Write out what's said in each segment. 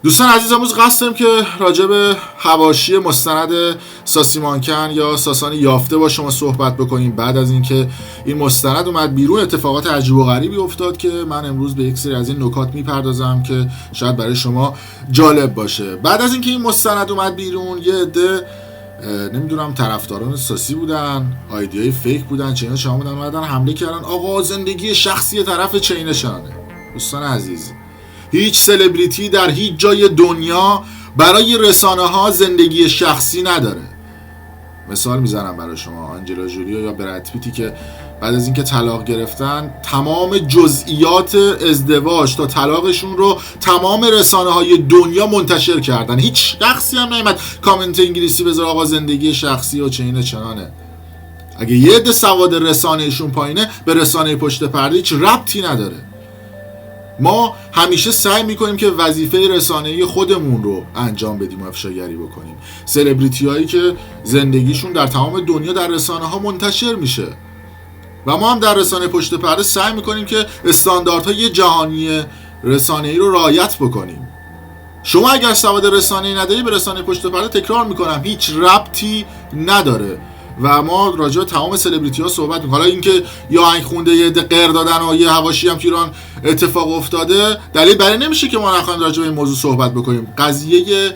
دوستان عزیز، امروز قصد داریم که راجع به حواشی مستند ساسی مانکن یا ساسان یافته با شما صحبت بکنیم. بعد از اینکه این مستند اومد بیرون اتفاقات عجیب و غریبی افتاد که من امروز به یک سری از این نکات میپردازم که شاید برای شما جالب باشه. بعد از اینکه این مستند اومد بیرون یه عده نمیدونم طرفداران ساسی بودن، آیدیای فیک بودن، چینشان بودن، اومدن حمله کردن آقا زندگی شخصی طرف چینشانه. دوستان عزیز، هیچ سلبریتی در هیچ جای دنیا برای رسانه ها زندگی شخصی نداره. مثال میزنم برای شما، آنجلا جولی یا براد پیتی که بعد از اینکه طلاق گرفتن تمام جزئیات ازدواج تا طلاقشون رو تمام رسانه های دنیا منتشر کردن. هیچ شخصی هم نیامد کامنت انگلیسی بذاره آقا زندگی شخصی و چینه چنانه. اگه یه عده سواد رسانهشون پایینه به رسانه پشت پرده هیچ ربطی نداره. ما همیشه سعی میکنیم که وظیفه رسانه‌ای خودمون رو انجام بدیم و افشاگری بکنیم. سلبریتی هایی که زندگیشون در تمام دنیا در رسانه ها منتشر میشه و ما هم در رسانه پشت پرده سعی میکنیم که استانداردهای جهانی رسانه‌ای رو رعایت بکنیم. شما اگر سواد رسانه‌ای نداری به رسانه پشت پرده، تکرار میکنم، هیچ ربطی نداره. و ما راجع به تمام سلبریتی ها صحبت میکنیم. حالا اینکه یا آهنگ خونده یه عده غیر دادن و یه حواشی هم تو ایران اتفاق افتاده دلیل برای نمیشه که ما نخوایم راجع به این موضوع صحبت بکنیم. قضیه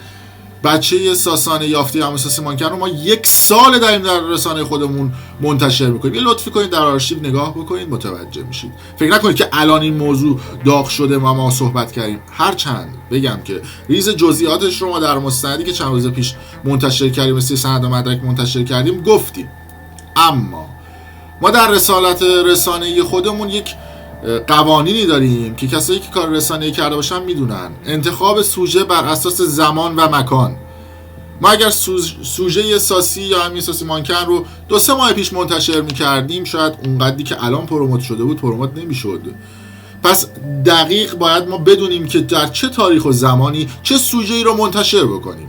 بچه ساسان یافته همون ساسی مانکن رو ما 1 سال داریم در رسانه خودمون منتشر میکنیم. یه لطفی کنید در آرشیو نگاه بکنید، متوجه میشید. فکر نکنید که الان این موضوع داغ شده ما صحبت کردیم. هرچند بگم که ریز جزئیاتش رو ما در مستندی که چند روز پیش منتشر کردیم، مثل سند و مدرک منتشر کردیم گفتیم. اما ما در رسالت رسانه‌ای خودمون یک قوانینی داریم که کسایی که کار رسانه‌ای کرده باشن میدونن. انتخاب سوژه بر اساس زمان و مکان. ما اگر سوژه ساسی یا همین ساسی مانکن رو 2-3 ماه پیش منتشر میکردیم، شاید اونقدری که الان پروموت شده بود پروموت نمیشد. پس دقیق باید ما بدونیم که در چه تاریخ و زمانی چه سوژه‌ای رو منتشر بکنیم.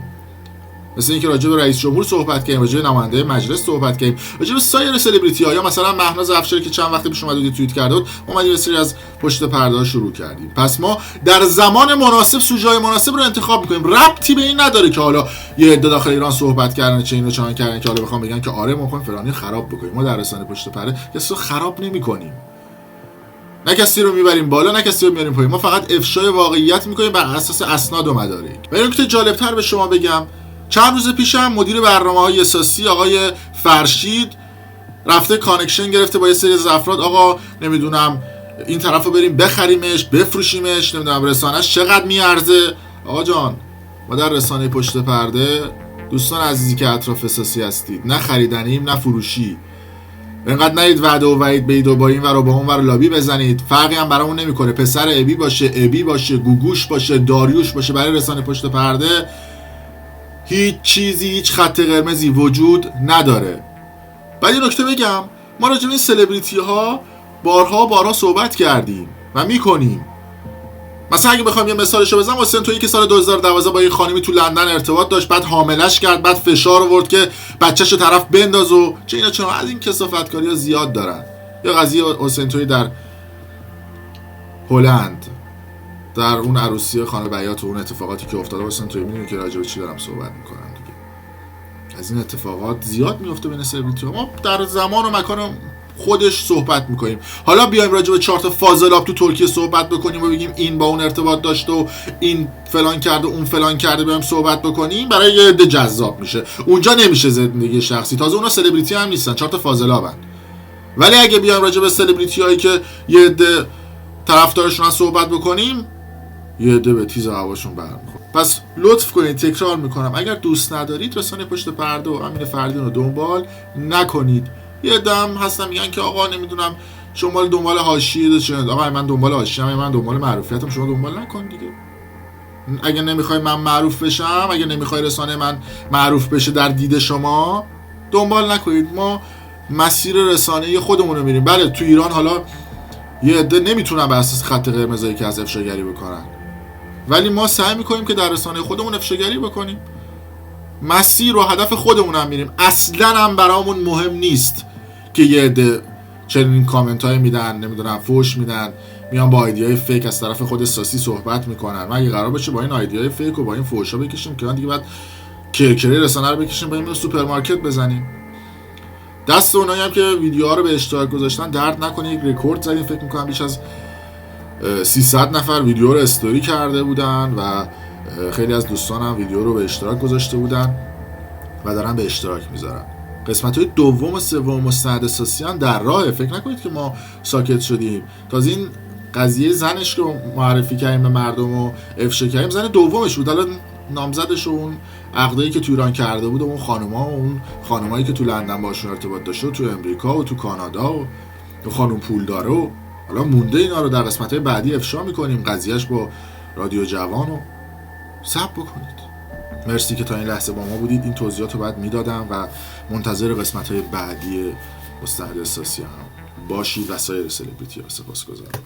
مثل اینکه راجع به رئیس جمهور صحبت کردیم، راجع به نماینده مجلس صحبت کردیم، راجع به سایر سلبریتی ها، یا مثلا مهناز افشاری که چند وقت پیش اومد و توییت کرده بود، ما اومدیم یه سری از پشت پرده شروع کردیم. پس ما در زمان مناسب سوژه‌های مناسب رو انتخاب می‌کنیم. ربطی به این نداره که حالا یه عده داخل ایران صحبت کردن چه اینو چنان کردن که حالا بخوام بگن که آره ما می‌خوایم فلانی خراب بکنیم. ما در رسانه پشت پرده کسی رو خراب نمی‌کنیم. نه کسی رو میبریم بالا، نه کسی رو میاریم پایین. ما فقط افشای واقعیت می‌کنیم بر اساس اسناد و مدارک. برای اینکه جالب‌تر به شما بگم، چند روز پیشم مدیر برنامه‌های ساسی آقای فرشید رفته کانکشن گرفته با یه سری از افراد. آقا نمیدونم این طرفو بریم بخریمش، بفروشیمش، نمیدونم رسانه‌اش چقدر میارزه. آقا جان، ما در رسانه پشت پرده، دوستان عزیزی که اطراف ساسی هستید، نه خریدنیم نه فروشی. اینقدر نرید وعده و وعید بید و با این ور و با اون ور لابی بزنید. فرقی هم برامون نمیکنه پسر ابی باشه، گوگوش باشه، داریوش باشه. برای رسانه پشت پرده هیچ چیزی، هیچ خط قرمزی وجود نداره. بعد یه نکته بگم، ما راجع به این سلبریتی ها بارها صحبت کردیم و میکنیم. مثلا اگه بخوام یه مثالشو بزنم، واسه تویی که سال 2012 با یه خانمی تو لندن ارتباط داشت، بعد حاملش کرد، بعد فشار آورد که بچه‌شو طرف بنداز و چه اینا، چون از این کثافتکاری‌ها زیاد دارن. یا قضیه حسین تویی در هلند، در اون عروسی خانه بیات و اون اتفاقاتی که افتاده، واسه تویی میدونی که راجع به چی دارم صحبت میکنم دیگه. از این اتفاقات زیاد میفته بین سلبریتی‌ها. ما در زمان و مکان خودش صحبت میکنیم. حالا بیایم راجع به 4 تا فاضلاب تو ترکیه صحبت بکنیم و بگیم این با اون ارتباط داشته و این فلان کرده اون فلان کرده، بیایم صحبت بکنیم، برای یه عده جذاب میشه. اونجا نمیشه زندگی شخصی. تازه اونا سلبریتی هم نیستن، 4 تا فاضلابن. ولی اگه بیایم راجع به سلبریتی‌هایی که یه عده طرفدارشون صحبت بکنیم، یه عده به تیز هواشون برمیخوره. پس لطف کنید، تکرار میکنم، اگر دوست ندارید رسانه پشت پرده و امین فردین رو دنبال نکنید. یه دم هستن میگن که آقا نمیدونم شما دنبال حاشیه شدید. آقا من دنبال حاشیه‌ام، من دنبال معروفیتم، شما دنبال نکن دیگه. اگه نمیخوای من معروف بشم، اگه نمیخوای رسانه من معروف بشه در دید شما، دنبال نکنید. ما مسیر رسانه‌ای خودمون رو میریم. بله تو ایران حالا یه عده نمیتونن بر اساس خط قرمزی که از افشاگری بکنن، ولی ما سعی میکنیم که در رسانه خودمون افشاگری بکنیم. مسیر و هدف خودمون هم میریم. اصلا هم برامون مهم نیست که یه عده چنین کامنت های میدن، نمیدونم فوش میدن، میان با ایدیای فیک از طرف خود ساسی صحبت میکنن. ما اگه قرار باشه با این ایدیای فیک و با این فحشا بکشیم که دیگه بعد کرکری رسانه رو بکشیم با این سوپرمارکت بزنیم. دست اونایی هم که ویدیوها رو به اشتراک گذاشتن درد نکنه. یک رکورد زدیم، فکر میکنم بیش از 300 نفر ویدیو رو استوری کرده بودن و خیلی از دوستان هم ویدیو رو به اشتراک گذاشته بودن و دارن به اشتراک میذارن. قسمت‌های دوم و سوم مستند ساسیان در راه. فکر نکنید که ما ساکت شدیم. تازه این قضیه زنش که معرفی کردیم به مردم و افشا کردیم زن دومش بود. حالا نامزدش و اون عقدایی که تو ایران کرده بود و اون خانوما و اون خانمایی که تو لندن باشون ارتباط داشته و تو امریکا و تو کانادا و خانم پول داره و حالا مونده اینا رو در قسمت‌های بعدی افشا می‌کنیم. قضیهش با رادیو جوان رو صبر بکنید. مرسی که تا این لحظه با ما بودید. این توضیحات رو بعد میدادم و منتظر قسمت‌های بعدی مستند ساسیان باشید و سایر سلبریتی ها. سپاسگزارم.